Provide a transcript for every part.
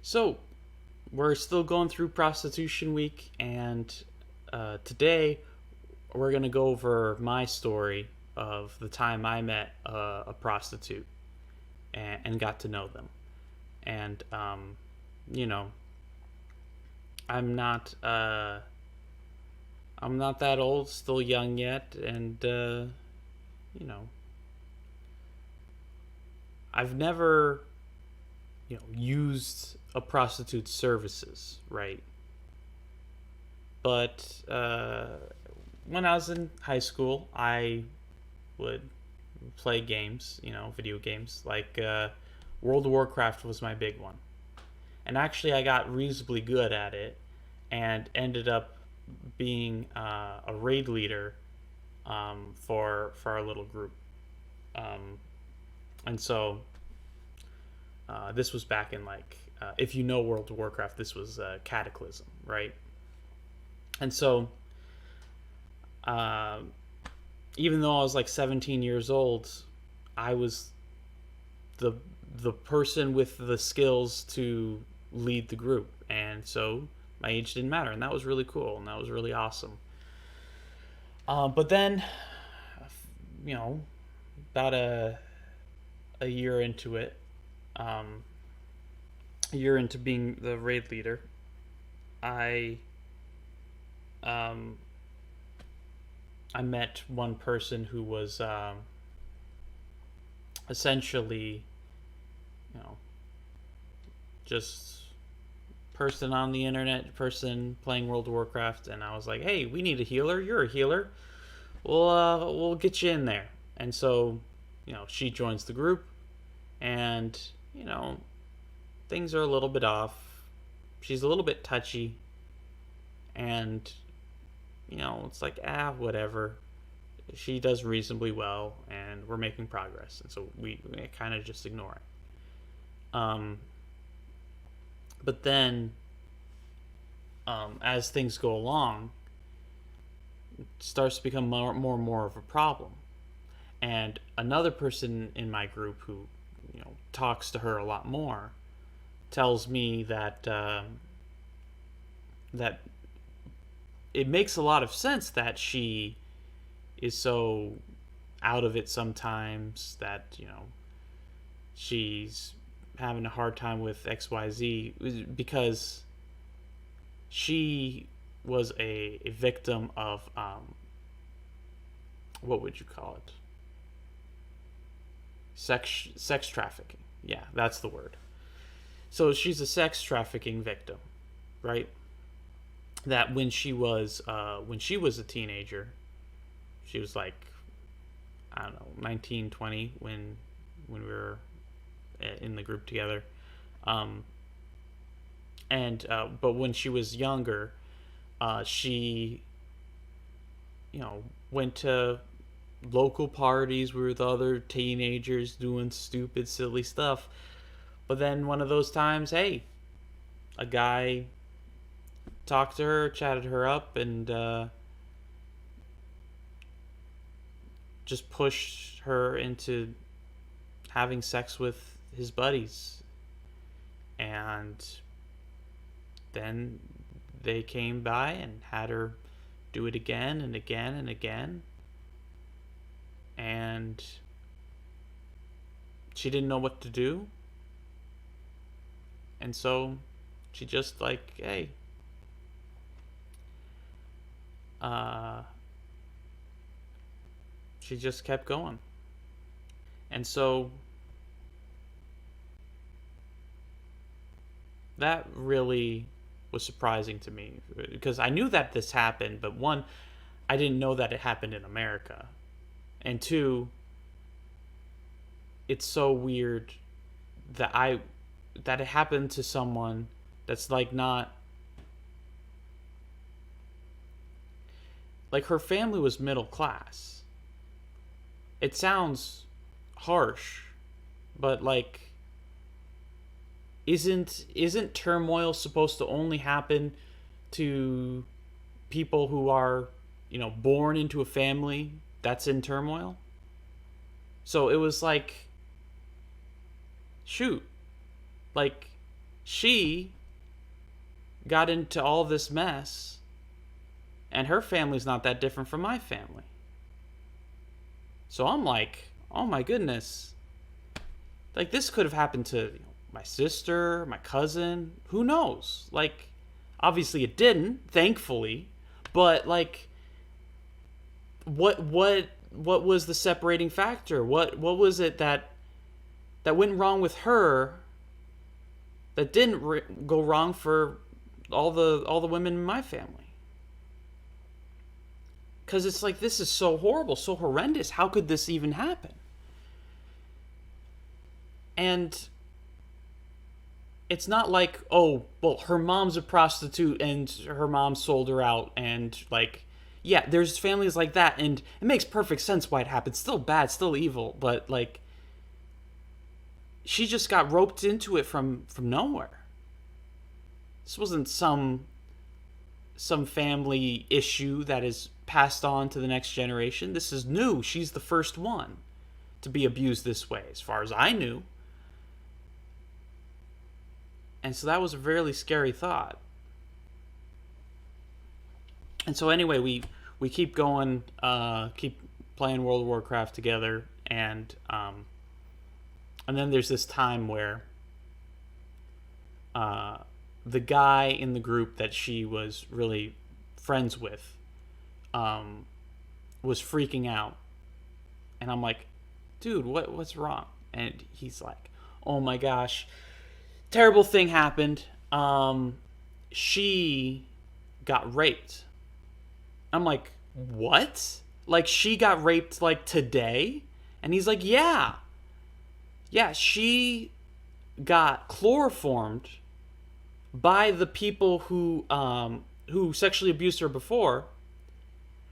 So, we're still going through Prostitution Week, and today we're going to go over my story of the time I met a prostitute and got to know them. And, you know, I'm not, I'm not that old, still young yet, and, you know, I've never, used a prostitute's services, right? But when I was in high school, I would play games, video games. Like World of Warcraft was my big one. And actually, I got reasonably good at it and ended up being a raid leader for our little group. Um, and so this was back in if you know World of Warcraft, this was Cataclysm, right? And so uh, even though I was like 17 years old, I was the the person with the skills to lead the group, and so my age didn't matter, and that was really cool, and that was really awesome. But then, you know, about a year into it, um, a year into being the raid leader, I um, I met one person who was essentially, you know, just person on the internet, person playing World of Warcraft, and I was like, "Hey, we need a healer. You're a healer. We'll get you in there." And so, she joins the group, and you know, things are a little bit off. She's a little bit touchy, and it's like, whatever. She does reasonably well, and we're making progress, and so we kind of just ignore it. But then, as things go along, it starts to become more and more of a problem. And another person in my group who, talks to her a lot more, tells me that it makes a lot of sense that she is so out of it sometimes, that she's having a hard time with XYZ, because she was a victim of what would you call it, sex trafficking. Yeah, that's the word. So she's a sex trafficking victim, right? That when she was a teenager, she was like, I don't know, 19, 20, when we were in the group together. And but when she was younger, she went to local parties with other teenagers doing stupid, silly stuff. But then one of those times, hey, a guy talked to her, chatted her up, and just pushed her into having sex with his buddies. And then they came by and had her do it again and again and again. And she didn't know what to do. And so she just hey, she just kept going. And so that really was surprising to me, because I knew that this happened, but one, I didn't know that it happened in America. And two, it's so weird that it happened to someone that's not her family was middle class. It sounds harsh, but isn't turmoil supposed to only happen to people who are, born into a family that's in turmoil? So it was shoot, like she got into all this mess, and her family's not that different from my family. So I'm like, oh my goodness. Like, this could have happened to my sister, my cousin, who knows? Like, obviously it didn't, thankfully, but like, what was the separating factor? What was it that went wrong with her that didn't go wrong for all the women in my family? Because it's like, this is so horrible, so horrendous. How could this even happen? And it's not like, oh, well, her mom's a prostitute and her mom sold her out, and like, yeah, there's families like that, and it makes perfect sense why it happened. Still bad, still evil, but like, she just got roped into it from nowhere. This wasn't some family issue that is passed on to the next generation. This is new. She's the first one to be abused this way, as far as I knew. And so that was a really scary thought. And so anyway, we keep going, keep playing World of Warcraft together, and then there's this time where the guy in the group that she was really friends with was freaking out, and I'm like, dude, what's wrong? And he's like, oh my gosh, terrible thing happened. She got raped. I'm like, what? Like, she got raped like today? And he's like, yeah, she got chloroformed by the people who sexually abused her before,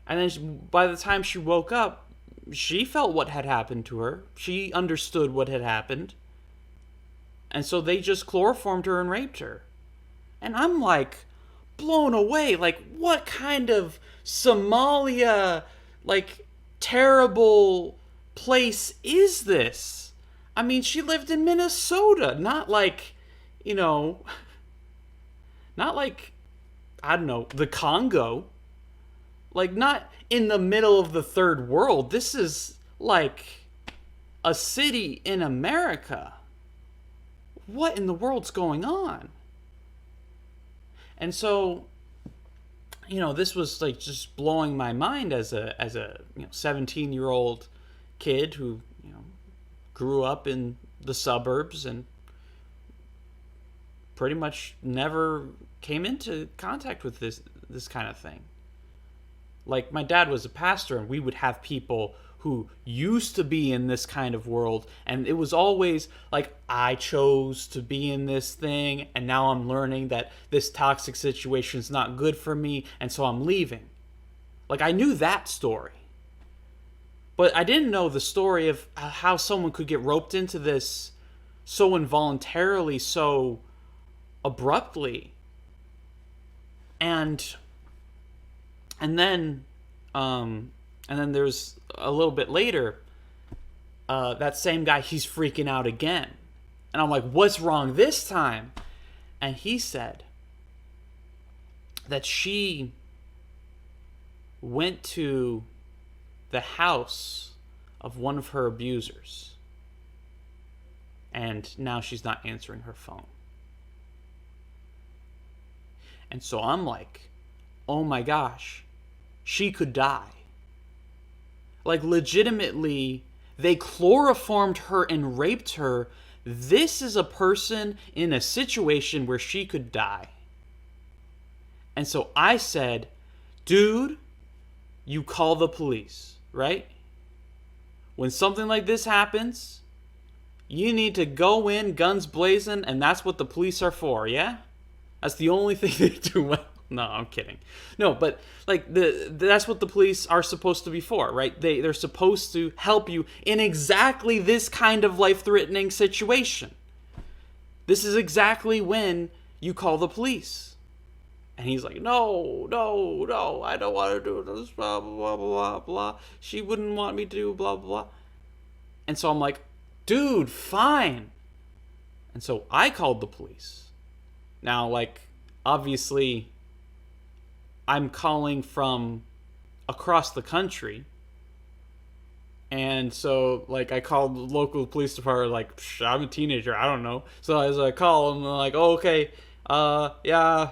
and then by the time she woke up, she felt what had happened to her. She understood what had happened, and so they just chloroformed her and raped her. And I'm like, blown away. Like, what kind of Somalia, like, terrible place is this? I mean, she lived in Minnesota, not like, not like, I don't know, the Congo. Like, not in the middle of the third world. This is like a city in America. What in the world's going on? And so, this was like just blowing my mind as a 17-year-old kid who, grew up in the suburbs and pretty much never came into contact with this kind of thing. Like, my dad was a pastor, and we would have people who used to be in this kind of world, and it was always like, I chose to be in this thing, and now I'm learning that this toxic situation is not good for me, and so I'm leaving. Like, I knew that story. But I didn't know the story of how someone could get roped into this so involuntarily, so abruptly. And then there's a little bit later, that same guy, he's freaking out again. And I'm like, what's wrong this time? And he said that she went to the house of one of her abusers, and now she's not answering her phone. And so I'm like, oh my gosh, she could die. Like, legitimately, they chloroformed her and raped her. This is a person in a situation where she could die. And so I said, dude, you call the police, right? When something like this happens, you need to go in guns blazing, and that's what the police are for, yeah? That's the only thing they do well. No, I'm kidding. No, but like that's what the police are supposed to be for, right? They're supposed to help you in exactly this kind of life-threatening situation. This is exactly when you call the police. And he's like, no, I don't want to do this, blah, blah, blah, blah, blah. She wouldn't want me to do blah, blah, blah. And so I'm like, dude, fine. And so I called the police. Now, like, obviously, I'm calling from across the country. And so, like, I called the local police department, like, I'm a teenager, I don't know. So as I call them, they're like, oh, okay, yeah,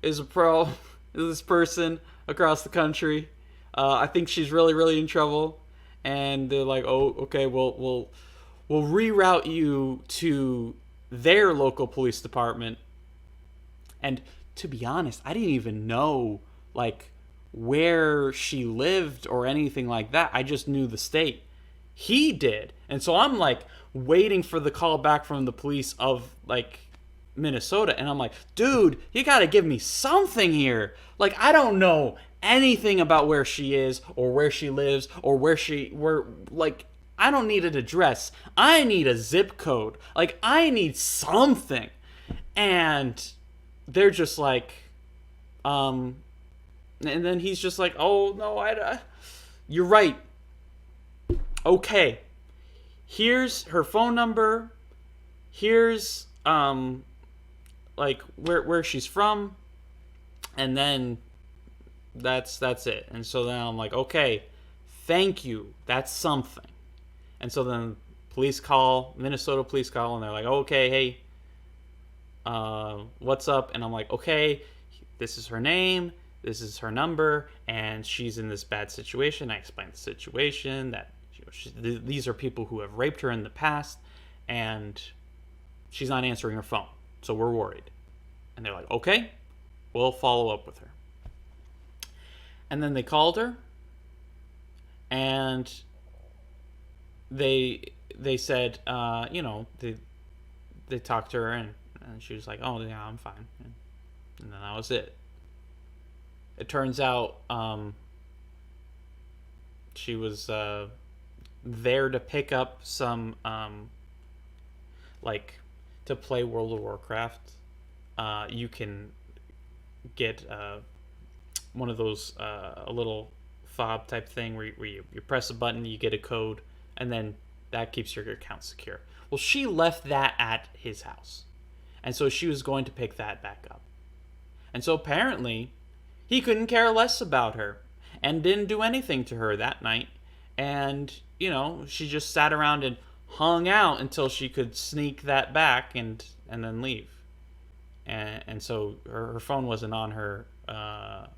is a pro, is this person across the country. I think she's really, really in trouble. And they're like, oh, okay, we'll reroute you to their local police department. And to be honest, I didn't even know, like, where she lived or anything like that. I just knew the state. He did. And so I'm like waiting for the call back from the police of like Minnesota. And I'm like, dude, you got to give me something here. Like, I don't know anything about where she is or where she lives or like, I don't need an address. I need a zip code. Like, I need something. And they're just like, and then he's just like, oh, no, you're right. Okay. Here's her phone number. Here's, like, where she's from. And then that's it. And so then I'm like, okay, thank you. That's something. And so then Minnesota police call, and they're like, okay, hey, what's up? And I'm like, okay, this is her name. This is her number, and she's in this bad situation. I explained the situation, that these are people who have raped her in the past, and she's not answering her phone, so we're worried. And they're like, okay, we'll follow up with her. And then they called her, and they said, they talked to her, and she was like, oh, yeah, I'm fine. And then that was it. It turns out she was there to pick up some, like, to play World of Warcraft. You can get one of those, a little fob type thing where you press a button, you get a code, and then that keeps your account secure. Well, she left that at his house. And so she was going to pick that back up. And so apparently he couldn't care less about her and didn't do anything to her that night. And, she just sat around and hung out until she could sneak that back and then leave. And so her phone wasn't on her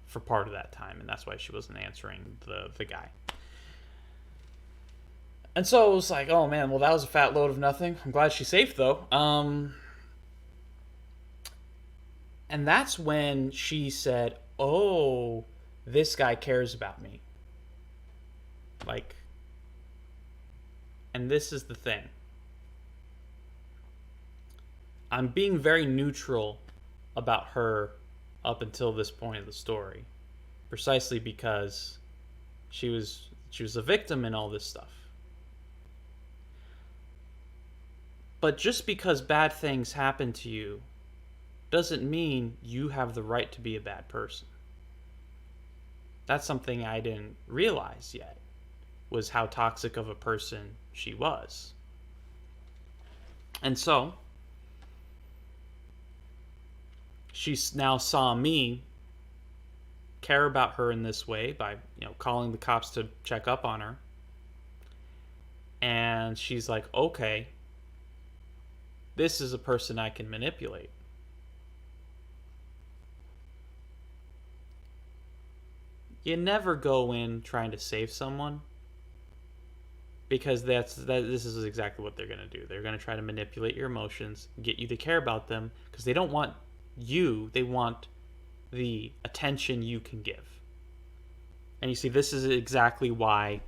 for part of that time, and that's why she wasn't answering the guy. And so it was like, oh man, well, that was a fat load of nothing. I'm glad she's safe, though. And that's when she said, oh, this guy cares about me. Like, and this is the thing. I'm being very neutral about her up until this point of the story, precisely because she was a victim in all this stuff. But just because bad things happen to you doesn't mean you have the right to be a bad person. That's something I didn't realize yet, was how toxic of a person she was. And so she now saw me care about her in this way by, calling the cops to check up on her. And she's like, okay, this is a person I can manipulate. You never go in trying to save someone, because this is exactly what they're going to do. They're going to try to manipulate your emotions, get you to care about them, because they don't want you, they want the attention you can give. And you see, this is exactly why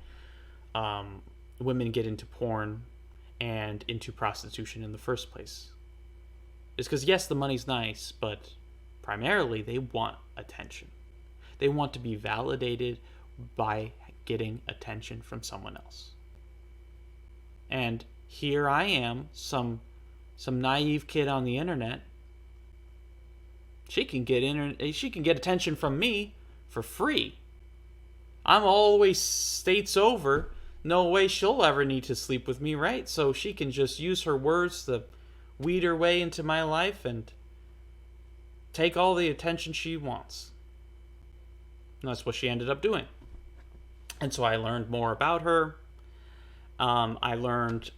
women get into porn and into prostitution in the first place. It's because, yes, the money's nice, but primarily they want attention. They want to be validated by getting attention from someone else. And here I am, some naive kid on the internet. She can get attention from me for free. I'm all the way states over. No way she'll ever need to sleep with me, right? So she can just use her words to weed her way into my life, and take all the attention she wants. And that's what she ended up doing. And so I learned more about her. I learned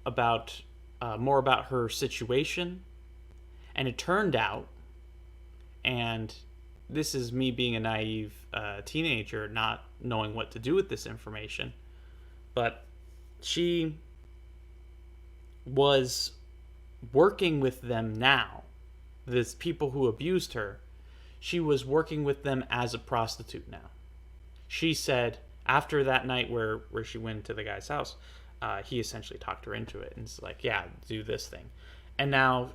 about more about her situation. And it turned out, and this is me being a naive teenager, not knowing what to do with this information, but she was working with them now. These people who abused her, she was working with them as a prostitute now. She said after that night where she went to the guy's house, he essentially talked her into it and it's like, yeah, do this thing. And now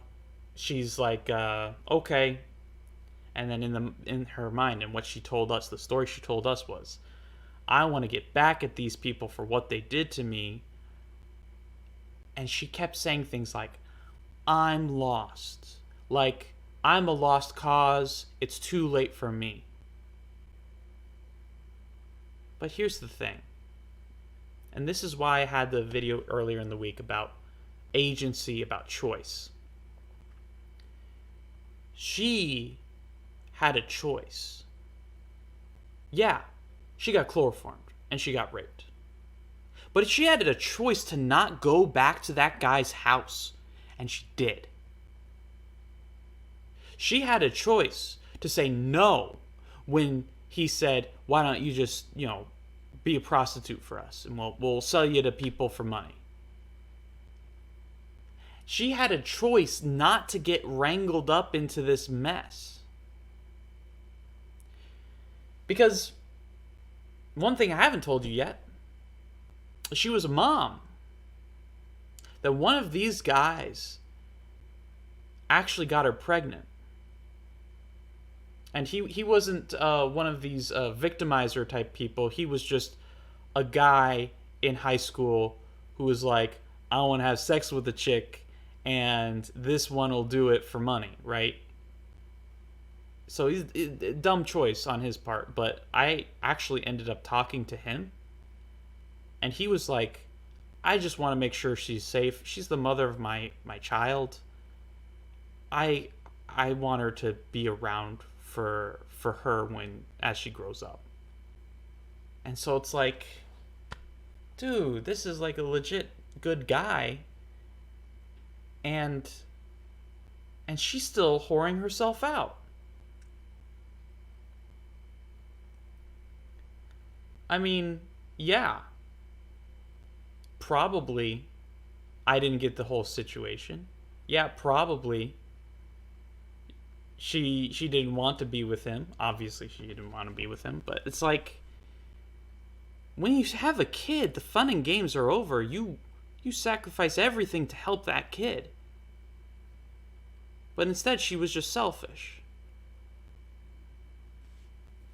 she's like, okay. And then in her mind, and what she told us, the story she told us was, I want to get back at these people for what they did to me. And she kept saying things like, I'm lost. Like, I'm a lost cause. It's too late for me. But here's the thing. And this is why I had the video earlier in the week about agency, about choice. She had a choice. Yeah, she got chloroformed and she got raped. But she had a choice to not go back to that guy's house, and she did. She had a choice to say no when he said, why don't you just, be a prostitute for us and we'll sell you to people for money. She had a choice not to get wrangled up into this mess. Because one thing I haven't told you yet, she was a mom. That one of these guys actually got her pregnant. And he wasn't one of these victimizer type people. He was just a guy in high school who was like, I want to have sex with a chick and this one will do it for money, right? So he's a dumb choice on his part, but I actually ended up talking to him. And he was like, I just want to make sure she's safe. She's the mother of my child. I want her to be around for her as she grows up. And so it's like, dude, this is like a legit good guy. And she's still whoring herself out. I mean, yeah. Probably I didn't get the whole situation. Yeah, probably she didn't want to be with him. Obviously she didn't want to be with him, but it's like when you have a kid, the fun and games are over. You sacrifice everything to help that kid. But instead she was just selfish.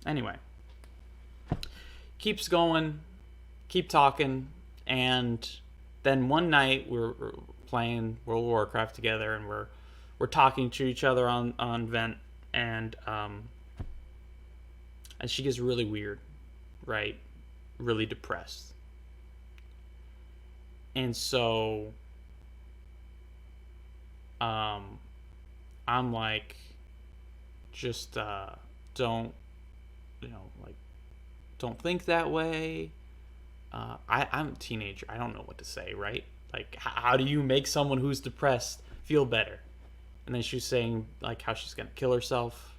Anyway, keeps going, keep talking. And then one night we're playing World of Warcraft together, and we're talking to each other on Vent, and she gets really weird, right? Really depressed. And so I'm like, just don't think that way. I'm a teenager. I don't know what to say, right? Like, how do you make someone who's depressed feel better? And then she was saying, like, how she's going to kill herself.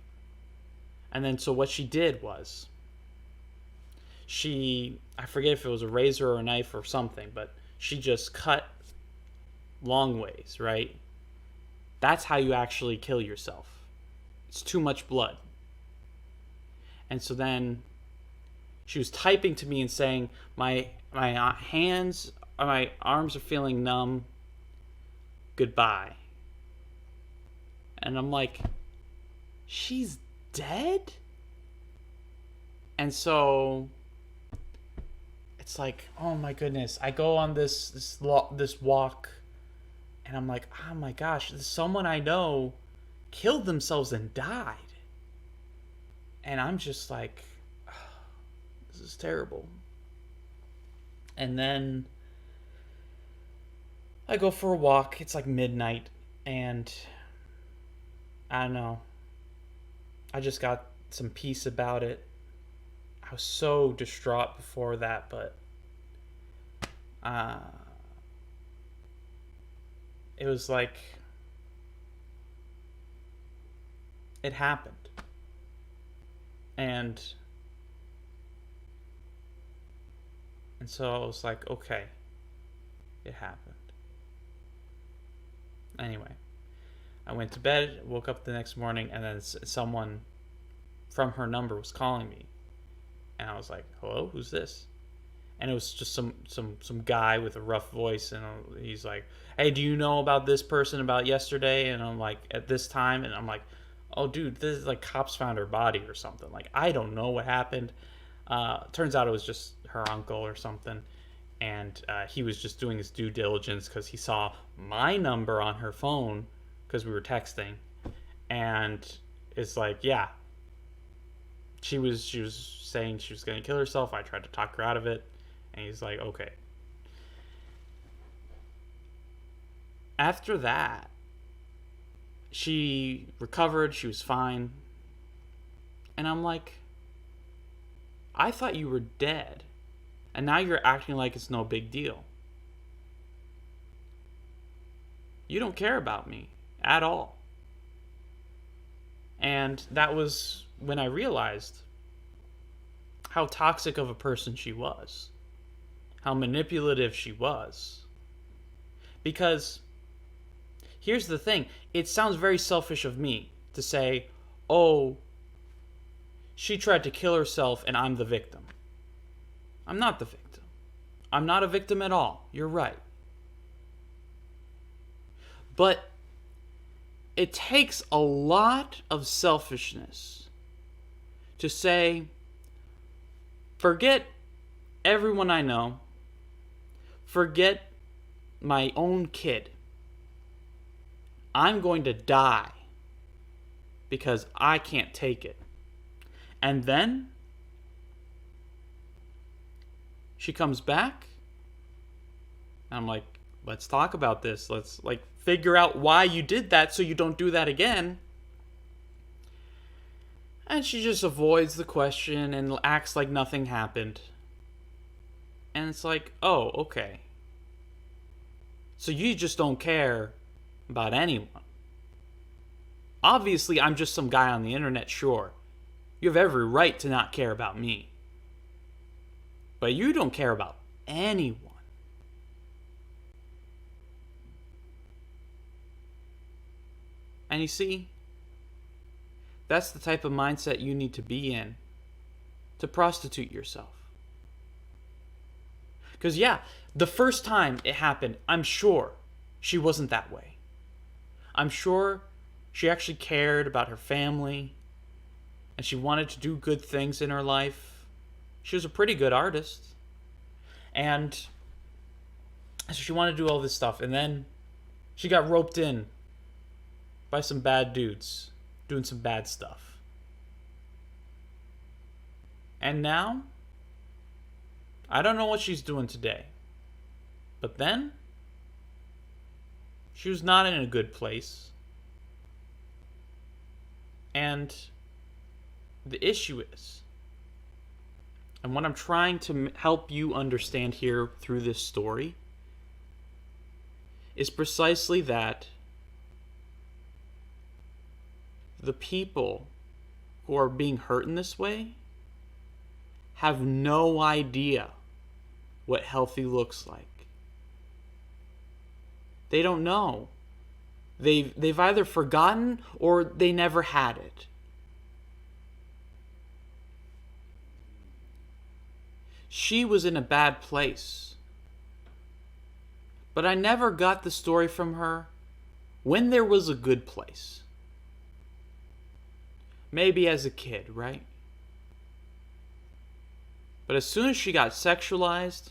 And then, so what she did was, I forget if it was a razor or a knife or something, but she just cut long ways, right? That's how you actually kill yourself. It's too much blood. And so then she was typing to me and saying, my hands, my arms are feeling numb. Goodbye. And I'm like, she's dead? And so it's like, oh my goodness. I go on this walk, and I'm like, oh my gosh, someone I know killed themselves and died. And I'm just like, this is terrible. And then I go for a walk. It's like midnight, and I don't know. I just got some peace about it. I was so distraught before that, but uh, it was like it happened. And so I was like, okay, it happened. Anyway, I went to bed, woke up the next morning, and then someone from her number was calling me. And I was like, hello, who's this? And it was just some guy with a rough voice, and he's like, hey, do you know about this person about yesterday? And I'm like, at this time? And I'm like, oh, dude, this is like cops found her body or something. Like, I don't know what happened. Turns out it was just her uncle or something. And he was just doing his due diligence because he saw my number on her phone because we were texting. And it's like, yeah. She was saying she was going to kill herself. I tried to talk her out of it. And he's like, okay. After that, she recovered. She was fine. And I'm like, I thought you were dead. And now you're acting like it's no big deal. You don't care about me at all. And that was when I realized how toxic of a person she was. How manipulative she was. Because here's the thing. It sounds very selfish of me to say, oh, she tried to kill herself and I'm the victim. I'm not the victim. I'm not a victim at all. You're right. But it takes a lot of selfishness to say, forget everyone I know. Forget my own kid. I'm going to die because I can't take it. And then she comes back. And I'm like, let's talk about this. Let's figure out why you did that so you don't do that again. And she just avoids the question and acts like nothing happened. And it's like, oh, okay. So you just don't care about anyone. Obviously, I'm just some guy on the internet, sure. You have every right to not care about me. But you don't care about anyone. And you see, that's the type of mindset you need to be in to prostitute yourself. Because yeah, the first time it happened, I'm sure she wasn't that way. I'm sure she actually cared about her family and she wanted to do good things in her life. She was a pretty good artist. And so she wanted to do all this stuff. And then she got roped in by some bad dudes doing some bad stuff. And now, I don't know what she's doing today. But then, she was not in a good place. And the issue is, and what I'm trying to help you understand here through this story, is precisely that the people who are being hurt in this way have no idea what healthy looks like. They don't know. They've either forgotten or they never had it. She was in a bad place. But I never got the story from her when there was a good place. Maybe as a kid, right? But as soon as she got sexualized,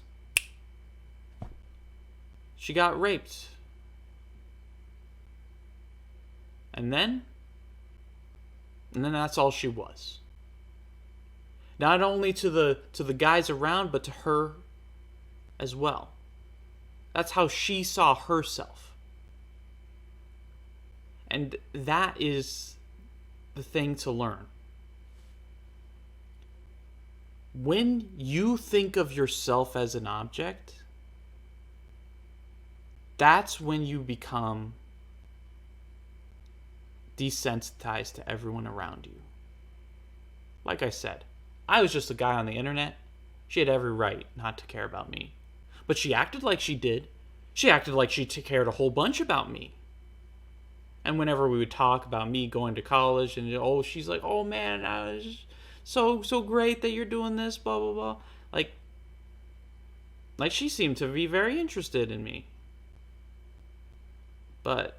she got raped. And then that's all she was. Not only to the guys around, but to her as well. That's how she saw herself. And that is the thing to learn. When you think of yourself as an object, that's when you become desensitized to everyone around you. Like I said, I was just a guy on the internet. She had every right not to care about me. But she acted like she did. She acted like she cared a whole bunch about me. And whenever we would talk about me going to college, and she's like, oh man, I was so great that you're doing this, blah blah blah. Like she seemed to be very interested in me. But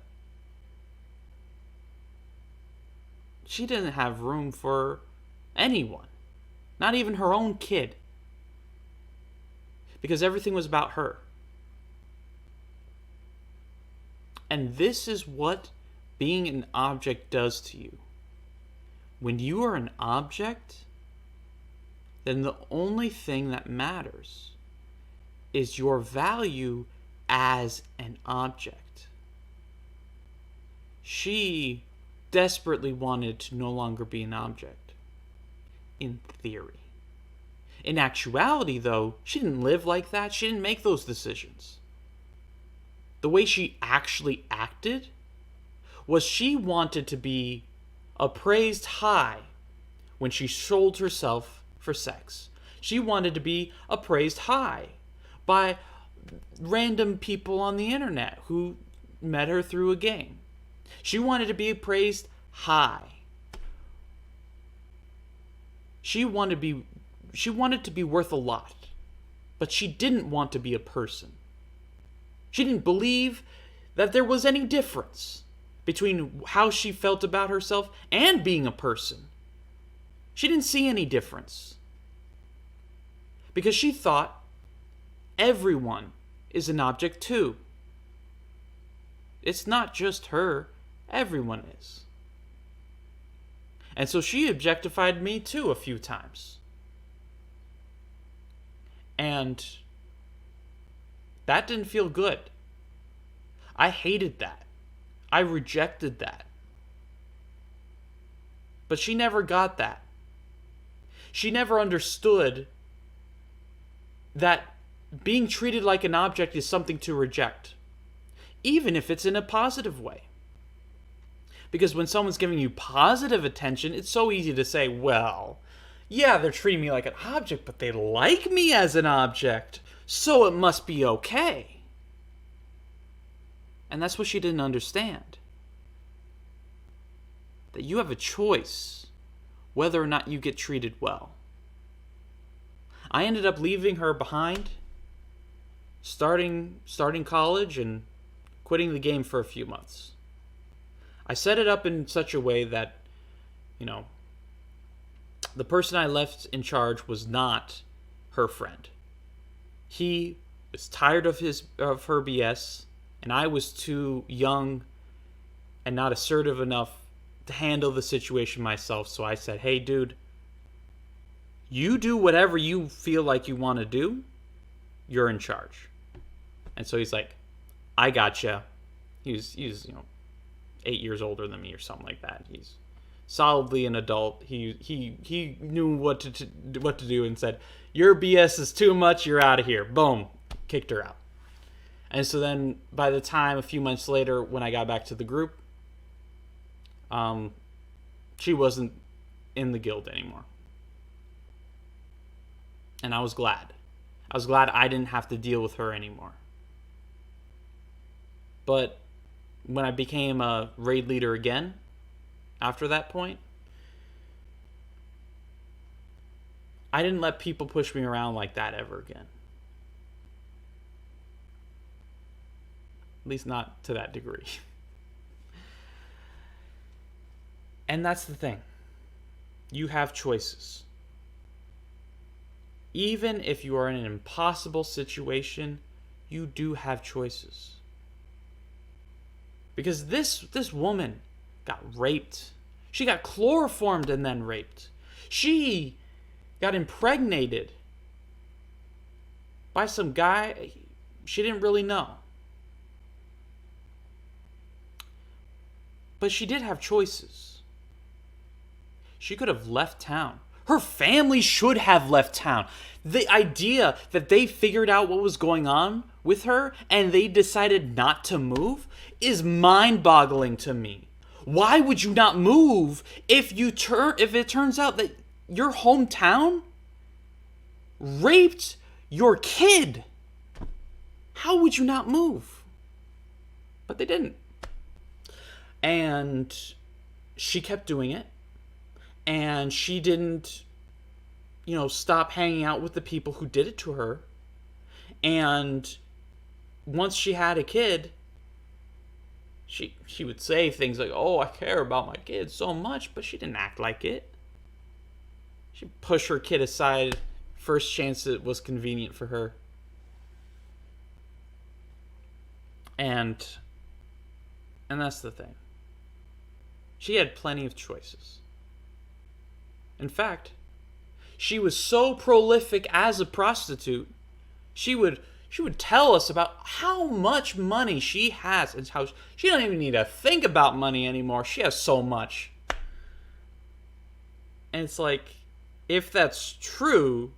she didn't have room for anyone. Not even her own kid. Because everything was about her. And this is what being an object does to you. When you are an object, then the only thing that matters is your value as an object. She desperately wanted to no longer be an object. In theory. In actuality, though, she didn't live like that. She didn't make those decisions. The way she actually acted was she wanted to be appraised high when she sold herself for sex. She wanted to be appraised high by random people on the internet who met her through a game. She wanted to be appraised high. She wanted to be worth a lot, but she didn't want to be a person. She didn't believe that there was any difference between how she felt about herself and being a person. She didn't see any difference. Because she thought everyone is an object too. It's not just her, everyone is. And so she objectified me too a few times. And that didn't feel good. I hated that. I rejected that. But she never got that. She never understood that being treated like an object is something to reject, even if it's in a positive way. Because when someone's giving you positive attention, it's so easy to say, well, yeah, they're treating me like an object, but they like me as an object, so it must be okay. And that's what she didn't understand. That you have a choice whether or not you get treated well. I ended up leaving her behind, starting college and quitting the game for a few months. I set it up in such a way that, the person I left in charge was not her friend. He was tired of her BS, and I was too young and not assertive enough to handle the situation myself. So I said, hey, dude, you do whatever you feel like you want to do. You're in charge. And so he's like, I gotcha. He's 8 years older than me or something like that. He's solidly an adult. He knew what to do and said, your BS is too much. You're out of here. Boom. Kicked her out. And so then by the time a few months later when I got back to the group, she wasn't in the guild anymore. And I was glad. I was glad I didn't have to deal with her anymore. But when I became a raid leader again, after that point, I didn't let people push me around like that ever again. At least not to that degree. And that's the thing. You have choices. Even if you are in an impossible situation, you do have choices. Because this woman got raped. She got chloroformed and then raped. She got impregnated by some guy she didn't really know. But she did have choices. She could have left town. Her family should have left town. The idea that they figured out what was going on with her and they decided not to move is mind-boggling to me. Why would you not move if it turns out that your hometown raped your kid? How would you not move? But they didn't. And she kept doing it. And she didn't, stop hanging out with the people who did it to her. And once she had a kid, she would say things like, oh, I care about my kid so much, but she didn't act like it. She pushed her kid aside first chance it was convenient for her. And that's the thing. She had plenty of choices. In fact, she was so prolific as a prostitute, she would tell us about how much money she has and how she don't even need to think about money anymore. She has so much. And it's like, if that's true,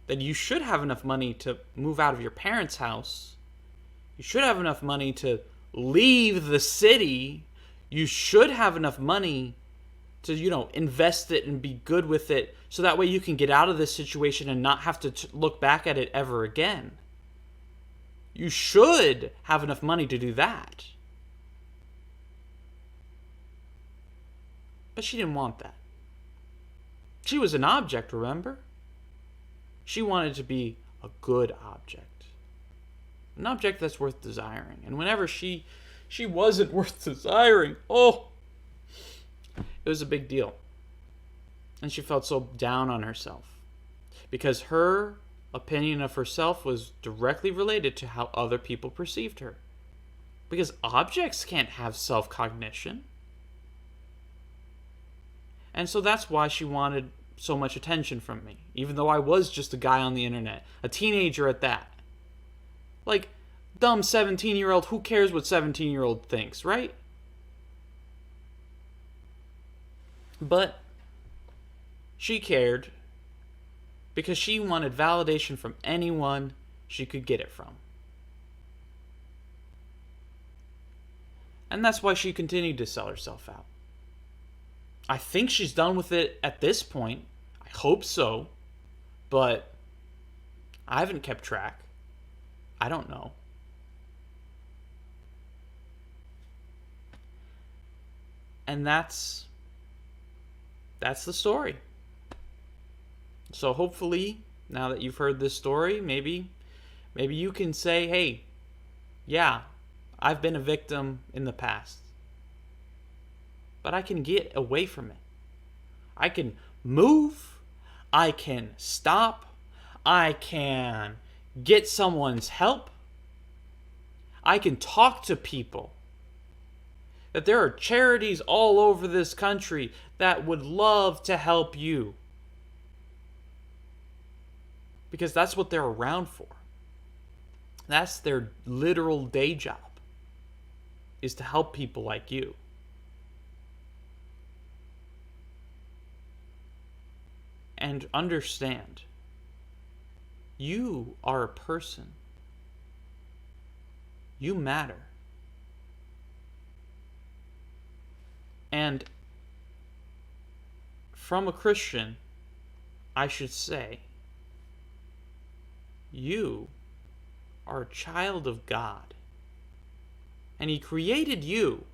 then you should have enough money to move out of your parents' house. You should have enough money to leave the city. You should have enough money to, invest it and be good with it so that way you can get out of this situation and not have to look back at it ever again. You should have enough money to do that. But she didn't want that. She was an object, remember? She wanted to be a good object. An object that's worth desiring. And whenever she wasn't worth desiring, it was a big deal. And she felt so down on herself. Because her opinion of herself was directly related to how other people perceived her. Because objects can't have self-cognition. And so that's why she wanted so much attention from me. Even though I was just a guy on the internet. A teenager at that. Like, dumb 17-year-old, who cares what 17-year-old thinks, right? But she cared because she wanted validation from anyone she could get it from. And that's why she continued to sell herself out. I think she's done with it at this point. I hope so. But I haven't kept track. I don't know. And that's the story. So hopefully, now that you've heard this story, maybe you can say, hey, yeah, I've been a victim in the past. But I can get away from it. I can move. I can stop. I can get someone's help. I can talk to people. That there are charities all over this country that would love to help you. Because that's what they're around for. That's their literal day job. Is to help people like you. And understand, you are a person. You matter. And from a Christian, I should say, you are a child of God. And He created you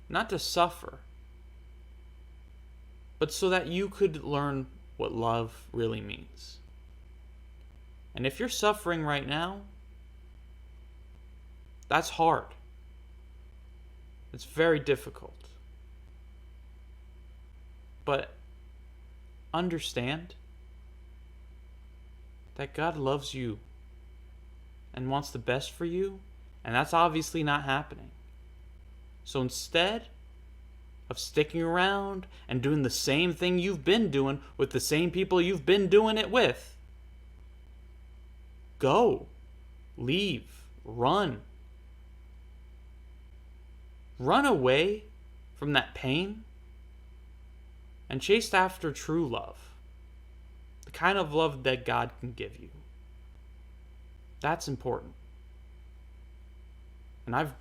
not to suffer, but so that you could learn what love really means. And if you're suffering right now, that's hard. It's very difficult. But understand that God loves you and wants the best for you, and that's obviously not happening. So instead of sticking around and doing the same thing you've been doing with the same people you've been doing it with, go, leave, run. Run away from that pain and chase after true love. The kind of love that God can give you. That's important. And I've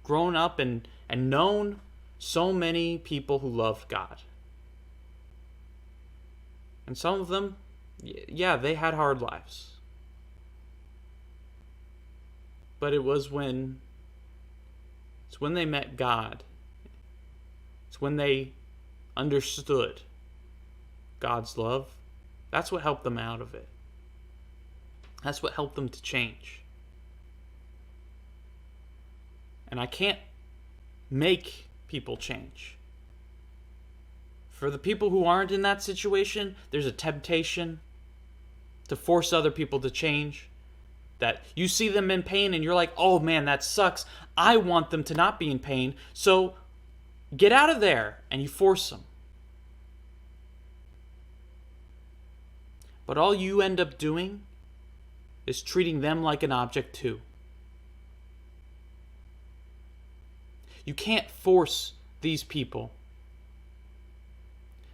grown up and known so many people who loved God. And some of them, yeah, they had hard lives. But it's when they met God. It's when they understood God's love. That's what helped them out of it. That's what helped them to change. And I can't make people change. For the people who aren't in that situation, there's a temptation to force other people to change. That you see them in pain and you're like, oh man, that sucks. I want them to not be in pain. So get out of there, and you force them. But all you end up doing is treating them like an object too. You can't force these people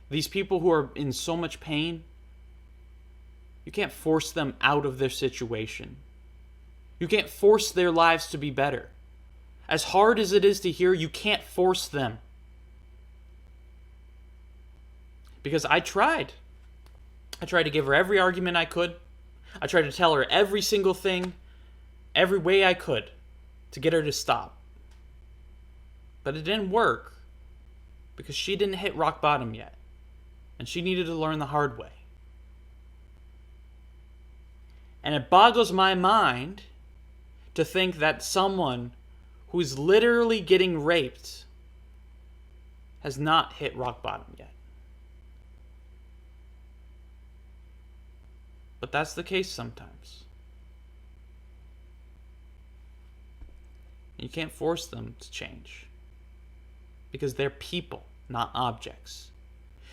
who are in so much pain, you can't force them out of their situation. You can't force their lives to be better. As hard as it is to hear, you can't force them. Because I tried. I tried to give her every argument I could. I tried to tell her every single thing, every way I could, to get her to stop. But it didn't work, because she didn't hit rock bottom yet. And she needed to learn the hard way. And it boggles my mind to think that someone who's literally getting raped has not hit rock bottom yet. But that's the case sometimes. You can't force them to change. Because they're people, not objects.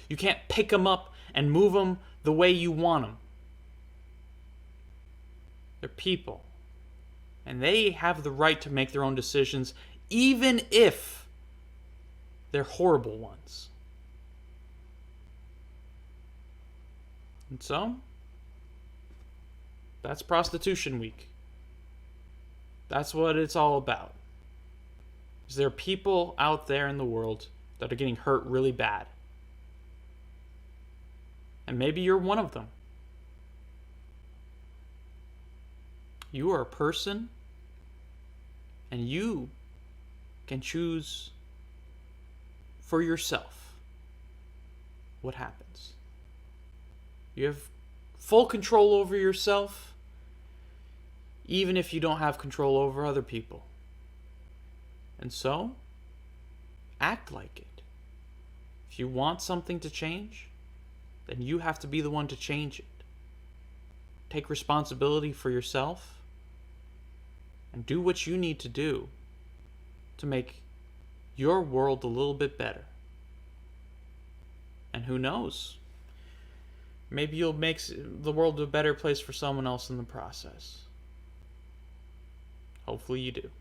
You can't pick them up and move them the way you want them. They're people. And they have the right to make their own decisions, even if they're horrible ones. And so, that's Prostitution Week. That's what it's all about. Is there are people out there in the world that are getting hurt really bad. And maybe you're one of them. You are a person, and you can choose for yourself what happens. You have full control over yourself, even if you don't have control over other people. And so, act like it. If you want something to change, then you have to be the one to change it. Take responsibility for yourself and do what you need to do to make your world a little bit better. And who knows? Maybe you'll make the world a better place for someone else in the process. Hopefully you do.